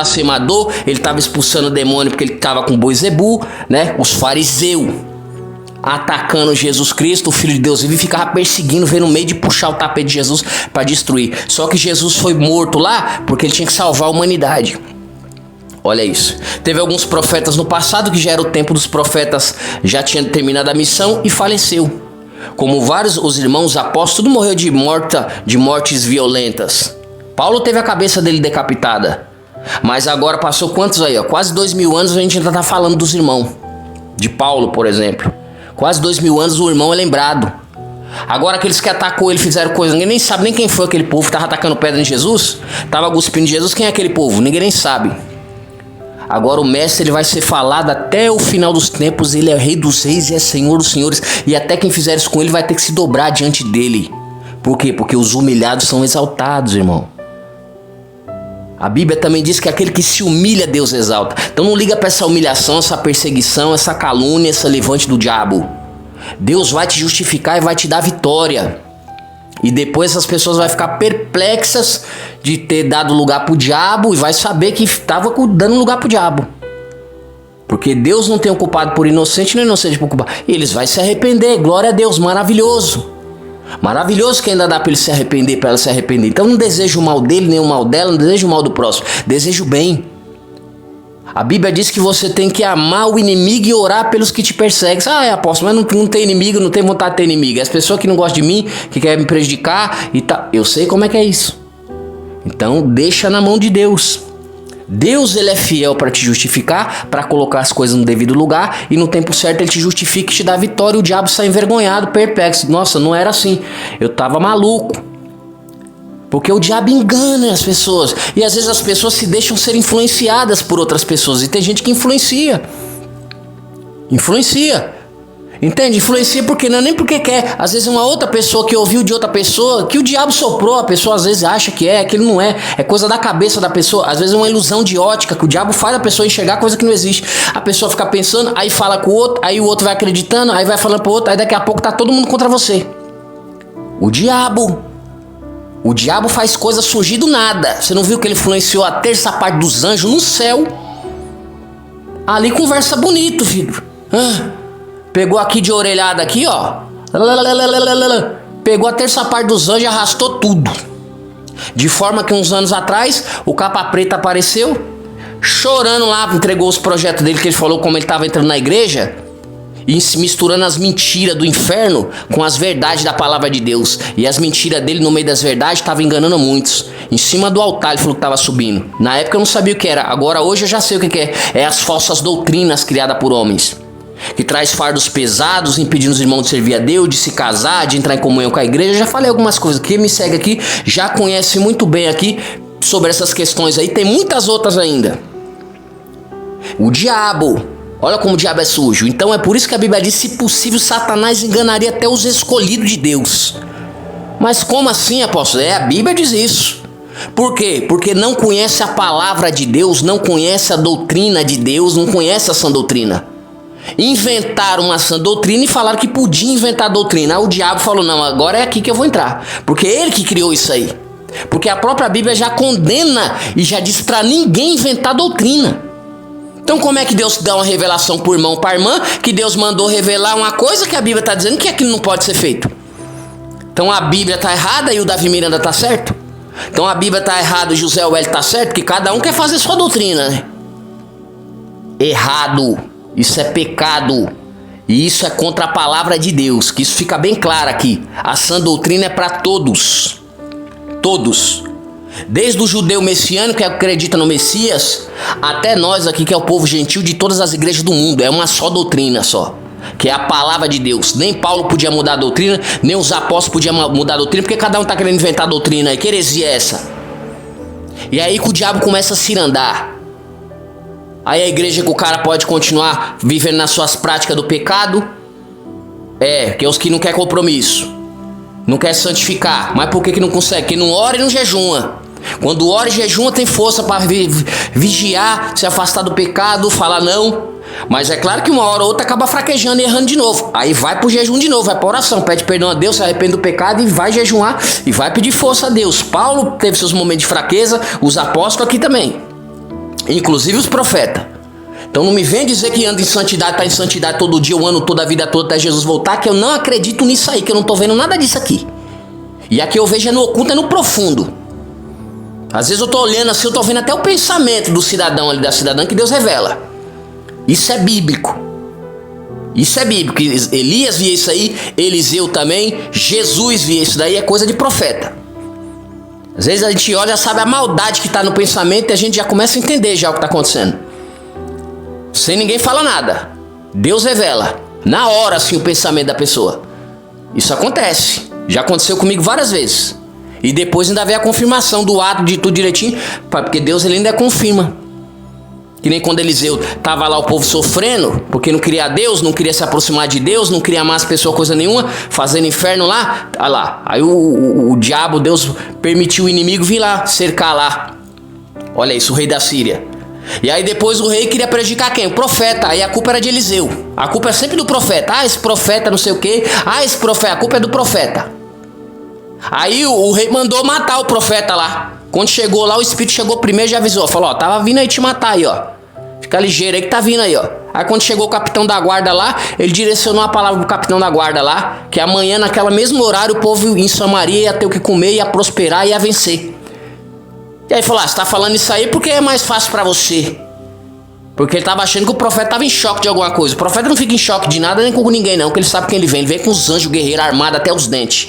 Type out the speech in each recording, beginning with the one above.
blasfemador, ele estava expulsando o demônio porque ele estava com Beuzebu, né? Os fariseus atacando Jesus Cristo, o Filho de Deus vivo, e ficava perseguindo, vendo no meio de puxar o tapete de Jesus para destruir. Só que Jesus foi morto lá porque ele tinha que salvar a humanidade. Olha isso. Teve alguns profetas no passado, que já era o tempo dos profetas, já tinha terminado a missão e faleceu. Como vários, os irmãos apóstolos, tudo morreu de mortes violentas. Paulo teve a cabeça dele decapitada. Mas agora passou quantos aí? Ó? Quase 2000 anos a gente ainda está falando dos irmãos. De Paulo, por exemplo. Quase 2000 anos o irmão é lembrado. Agora aqueles que atacou ele fizeram coisa, ninguém nem sabe nem quem foi aquele povo que estava atacando pedra em Jesus. Estava cuspindo em Jesus, quem é aquele povo? Ninguém nem sabe. Agora o mestre, ele vai ser falado até o final dos tempos. Ele é rei dos reis e é senhor dos senhores. E até quem fizer isso com ele vai ter que se dobrar diante dele. Por quê? Porque os humilhados são exaltados, irmão. A Bíblia também diz que aquele que se humilha, Deus exalta. Então não liga para essa humilhação, essa perseguição, essa calúnia, essa levante do diabo. Deus vai te justificar e vai te dar vitória. E depois essas pessoas vão ficar perplexas de ter dado lugar para o diabo e vai saber que estava dando lugar para o diabo. Porque Deus não tem o culpado por inocente, nem inocente por culpado. E eles vão se arrepender, glória a Deus, maravilhoso. Maravilhoso que ainda dá para ele se arrepender, para ela se arrepender. Então não desejo o mal dele, nem o mal dela, não desejo o mal do próximo. Desejo o bem. A Bíblia diz que você tem que amar o inimigo e orar pelos que te perseguem. Apóstolo, mas não tem inimigo, não tem vontade de ter inimigo. As pessoas que não gostam de mim, que querem me prejudicar e tal. Eu sei como é que é isso. Então deixa na mão de Deus. Deus, ele é fiel para te justificar, para colocar as coisas no devido lugar, e no tempo certo ele te justifica e te dá vitória. O diabo sai envergonhado, perplexo. Nossa, não era assim. Eu tava maluco. Porque o diabo engana as pessoas. E às vezes as pessoas se deixam ser influenciadas por outras pessoas. E tem gente que influencia. Influencia. Entende? Influencia porque não é nem porque quer. Às vezes uma outra pessoa que ouviu de outra pessoa, que o diabo soprou, a pessoa às vezes acha que é, aquilo não é. É coisa da cabeça da pessoa. Às vezes é uma ilusão de ótica, que o diabo faz a pessoa enxergar coisa que não existe. A pessoa fica pensando, aí fala com o outro, aí o outro vai acreditando, aí vai falando pro outro, aí daqui a pouco tá todo mundo contra você. O diabo faz coisas surgir do nada. Você não viu que ele influenciou a terça parte dos anjos no céu? Ali conversa bonito, filho. Pegou aqui de orelhada aqui, ó. Pegou a terça parte dos anjos e arrastou tudo. De forma que uns anos atrás, o capa preta apareceu, chorando lá, entregou os projetos dele, que ele falou como ele estava entrando na igreja, e misturando as mentiras do inferno com as verdades da palavra de Deus. E as mentiras dele no meio das verdades estavam enganando muitos. Em cima do altar ele falou que estava subindo. Na época eu não sabia o que era. Agora hoje eu já sei o que é. É as falsas doutrinas criadas por homens, que traz fardos pesados, impedindo os irmãos de servir a Deus, de se casar, de entrar em comunhão com a igreja. Eu já falei algumas coisas. Quem me segue aqui já conhece muito bem aqui sobre essas questões aí. Tem muitas outras ainda. O diabo, olha como o diabo é sujo. Então é por isso que a Bíblia diz, se possível, Satanás enganaria até os escolhidos de Deus. Mas como assim, apóstolo? A Bíblia diz isso. Por quê? Porque não conhece a palavra de Deus, não conhece a doutrina de Deus, não conhece a sã doutrina. Inventaram uma sã doutrina e falaram que podia inventar a doutrina. Aí o diabo falou, não, agora é aqui que eu vou entrar. Porque é ele que criou isso aí. Porque a própria Bíblia já condena e já diz para ninguém inventar doutrina. Então como é que Deus dá uma revelação por irmão para irmã, que Deus mandou revelar uma coisa que a Bíblia está dizendo que aquilo não pode ser feito? Então a Bíblia está errada e o Davi Miranda está certo? Então a Bíblia está errada e o José Wellington está certo? Que cada um quer fazer sua doutrina, né? Errado. Isso é pecado. E isso é contra a palavra de Deus. Que isso fica bem claro aqui. A sã doutrina é para todos. Todos. Desde o judeu messiânico que acredita no Messias, até nós aqui que é o povo gentil de todas as igrejas do mundo. É uma só doutrina só, que é a palavra de Deus. Nem Paulo podia mudar a doutrina, nem os apóstolos podiam mudar a doutrina, porque cada um está querendo inventar a doutrina aí. Que heresia é essa? E aí que o diabo começa a cirandar. Aí a igreja que o cara pode continuar vivendo nas suas práticas do pecado. Que é os que não quer compromisso, não quer santificar. Mas por que não consegue? Que não ora e não jejuma. Quando ora e jejuma tem força para vigiar, se afastar do pecado, falar não. Mas é claro que uma hora ou outra acaba fraquejando e errando de novo. Aí vai pro jejum de novo, vai pra oração, pede perdão a Deus, se arrepende do pecado e vai jejuar e vai pedir força a Deus. Paulo teve seus momentos de fraqueza, os apóstolos aqui também. inclusive os profetas. Então não me vem dizer que anda em santidade, tá em santidade todo dia, o ano todo, a vida toda, até Jesus voltar, que eu não acredito nisso aí, que eu não tô vendo nada disso aqui. E aqui eu vejo é no oculto, é no profundo. Às vezes eu tô olhando assim, eu tô vendo até o pensamento do cidadão ali, da cidadã, que Deus revela. Isso é bíblico. Isso é bíblico. Elias via isso aí, Eliseu também, Jesus via isso daí, é coisa de profeta. Às vezes a gente olha, sabe a maldade que está no pensamento e a gente já começa a entender já o que está acontecendo. Sem ninguém falar nada. Deus revela. Na hora, assim, o pensamento da pessoa. Isso acontece. Já aconteceu comigo várias vezes. E depois ainda vem a confirmação do ato de tudo direitinho. Porque Deus ele ainda confirma. Que nem quando Eliseu estava lá o povo sofrendo, porque não queria Deus, não queria se aproximar de Deus, não queria amar as pessoas coisa nenhuma, fazendo inferno lá, olha lá. Aí o diabo, Deus permitiu o inimigo vir lá, cercar lá. Olha isso, o rei da Síria. E aí depois o rei queria prejudicar quem? O profeta. Aí a culpa era de Eliseu. A culpa é sempre do profeta. Ah, esse profeta não sei o que. Ah, esse profeta, a culpa é do profeta. Aí o rei mandou matar o profeta lá. Quando chegou lá, o espírito chegou primeiro e já avisou. Falou, ó, tava vindo aí te matar aí, ó. Fica ligeiro aí que tá vindo aí, ó. Aí quando chegou o capitão da guarda lá, ele direcionou a palavra pro capitão da guarda lá, que amanhã, naquele mesmo horário, o povo em Samaria ia ter o que comer, ia prosperar e ia vencer. E aí falou, você tá falando isso aí porque é mais fácil pra você. Porque ele tava achando que o profeta tava em choque de alguma coisa. O profeta não fica em choque de nada nem com ninguém não, porque ele sabe quem ele vem. Ele vem com os anjos guerreiros armados até os dentes.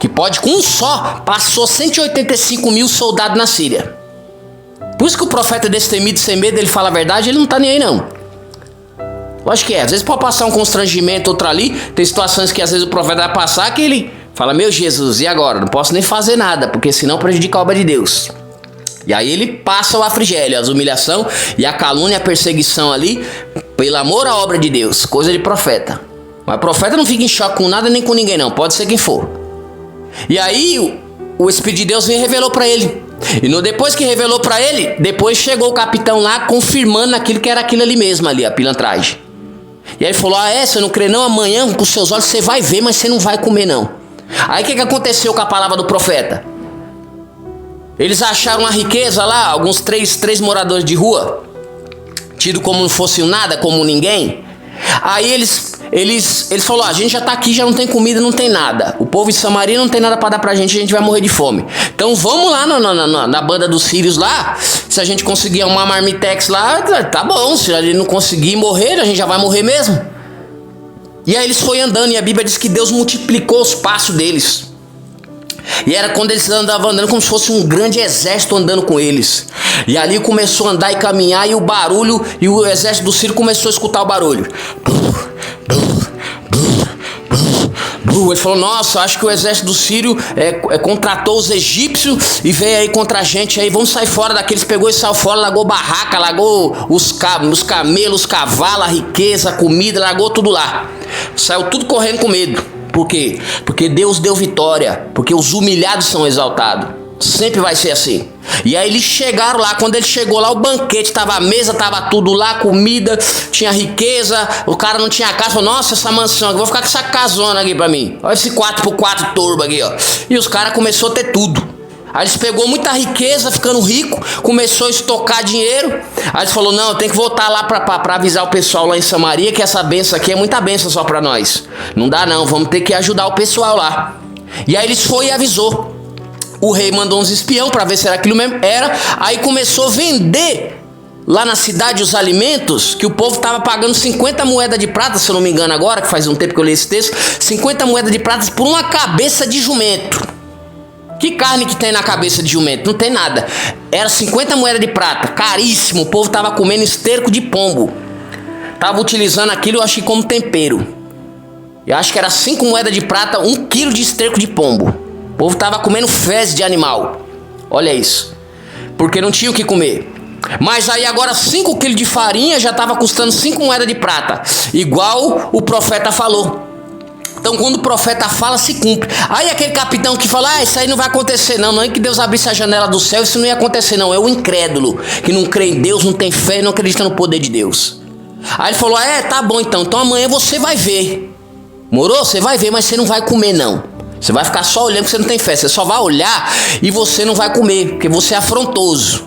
Que pode, com um só, passou 185 mil soldados na Síria. Por isso que o profeta é destemido, sem medo, ele fala a verdade, ele não tá nem aí não. Lógico que é, às vezes pode passar um constrangimento, outro ali. Tem situações que às vezes o profeta vai passar que ele fala, meu Jesus, e agora? Não posso nem fazer nada, porque senão prejudica a obra de Deus. E aí ele passa o afrigélio, as humilhação e a calúnia, a perseguição ali, pelo amor à obra de Deus, coisa de profeta. Mas o profeta não fica em choque com nada nem com ninguém não, pode ser quem for. E aí o Espírito de Deus vem e revelou para ele. E depois que revelou para ele, depois chegou o capitão lá confirmando aquilo que era aquilo ali mesmo, ali, a pilantragem. E aí ele falou, você não crê não? Amanhã com seus olhos você vai ver, mas você não vai comer não. Aí o que aconteceu com a palavra do profeta? Eles acharam a riqueza lá, alguns três moradores de rua, tido como não fosse nada, como ninguém. Aí eles falaram, a gente já tá aqui, já não tem comida, não tem nada. O povo de Samaria não tem nada para dar pra gente, a gente vai morrer de fome. Então vamos lá na banda dos sírios lá, se a gente conseguir uma marmitex lá, tá bom. Se a gente não conseguir morrer, a gente já vai morrer mesmo. E aí eles foram andando e a Bíblia diz que Deus multiplicou os passos deles. E era quando eles andavam andando como se fosse um grande exército andando com eles. E ali começou a andar e caminhar e o barulho, e o exército do Sírio começou a escutar o barulho. Ele falou, nossa, acho que o exército do Sírio contratou os egípcios e veio aí contra a gente aí, vamos sair fora daqui. Eles pegou e saiu fora, largou barraca, largou os camelos, os cavalos, a riqueza, a comida, largou tudo lá. Saiu tudo correndo com medo. Por quê? Porque Deus deu vitória, porque os humilhados são exaltados. Sempre vai ser assim. E aí eles chegaram lá, quando ele chegou lá, o banquete, tava a mesa, tava tudo lá, comida, tinha riqueza, o cara não tinha casa, falou, nossa, essa mansão, eu vou ficar com essa casona aqui pra mim. Olha esse 4x4 turbo aqui, ó. E os caras começaram a ter tudo. Aí eles pegou muita riqueza, ficando rico, começou a estocar dinheiro. Aí eles falou, não, eu tenho que voltar lá pra avisar o pessoal lá em Samaria que essa benção aqui é muita benção só pra nós. Não dá não, vamos ter que ajudar o pessoal lá. E aí eles foram e avisou. O rei mandou uns espião para ver se era aquilo mesmo. Era. Aí começou a vender lá na cidade os alimentos, que o povo estava pagando 50 moedas de prata, se eu não me engano agora, que faz um tempo que eu li esse texto, 50 moedas de prata por uma cabeça de jumento. Que carne que tem na cabeça de jumento? Não tem nada. Era 50 moedas de prata, caríssimo. O povo estava comendo esterco de pombo. Tava utilizando aquilo, eu acho que como tempero. Eu acho que era 5 moedas de prata, 1 quilo de esterco de pombo. O povo estava comendo fezes de animal. Olha isso. Porque não tinha o que comer. Mas aí agora 5 quilos de farinha já estava custando 5 moedas de prata. Igual o profeta falou. Então quando o profeta fala, se cumpre. Aí aquele capitão que fala, isso aí não vai acontecer não. Não é que Deus abrisse a janela do céu, isso não ia acontecer não. É o incrédulo, que não crê em Deus, não tem fé, não acredita no poder de Deus. Aí ele falou, tá bom então. Então amanhã você vai ver. Morou? Você vai ver, mas você não vai comer não. Você vai ficar só olhando porque você não tem fé. Você só vai olhar e você não vai comer, porque você é afrontoso.